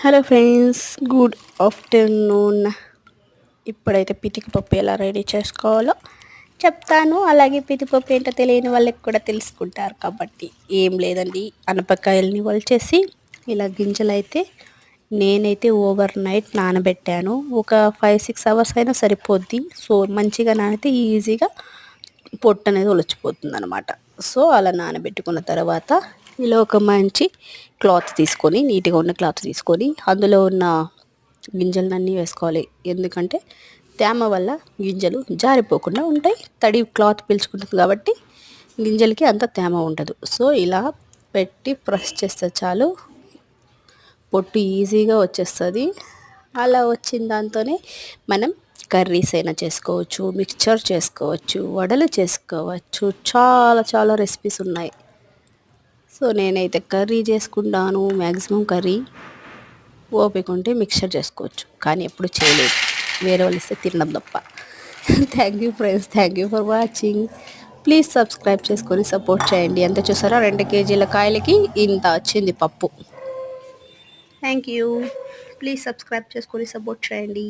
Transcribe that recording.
Hello friends, good afternoon. ఇప్పుడైతే పితికిపప్పు ఎలా ready చేసుకోవాలో చెప్తాను. అలాగే పితికిపప్పు ఏంటో తెలియని వాళ్ళకి కూడా తెలుసుకుంటారు కాబట్టి ఏం లేదండి. అనపకాయలని వలిచేసి ఇలా గింజలు అయితే నేనైతే ఓవర్ నైట్ నానబెట్టాను. ఒక 5-6 అవర్స్ అయినా సరిపోద్ది. సో మంచిగా నానితే ఈజీగా పొట్టు అనేది ఒలిచిపోతుంది అనమాట. సో అలా నానబెట్టుకున్న తర్వాత ఇలా ఒక మంచి క్లాత్ తీసుకొని, నీట్గా ఉన్న క్లాత్ తీసుకొని అందులో ఉన్న గింజలన్నీ వేసుకోవాలి. ఎందుకంటే తేమ వల్ల గింజలు జారిపోకుండా ఉంటాయి. తడి క్లాత్ పీల్చుకుంటుంది కాబట్టి గింజలకి అంత తేమ ఉండదు. సో ఇలా పెట్టి ప్రెస్ చేస్తే చాలు, పొట్టు ఈజీగా వచ్చేస్తుంది. అలా వచ్చిన దాంతోనే మనం కర్రీస్ అయినా చేసుకోవచ్చు, మిక్చర్ చేసుకోవచ్చు, వడలు చేసుకోవచ్చు, చాలా చాలా రెసిపీస్ ఉన్నాయి. సో నేనైతే కర్రీ చేసుకుంటాను. మ్యాక్సిమం కర్రీ ఓపిక ఉంటే మిక్చర్ చేసుకోవచ్చు, కానీ ఎప్పుడు చేయలేదు. వేరే వాళ్ళు ఇస్తే తినడం తప్ప. Thank you friends, thank you for watching. Please subscribe చేసుకొని సపోర్ట్ చేయండి. ఎంత చూసారా, 2 కేజీల కాయలకి ఇంత వచ్చింది పప్పు. Thank you. ప్లీజ్ సబ్స్క్రైబ్ చేసుకొని సపోర్ట్ చేయండి.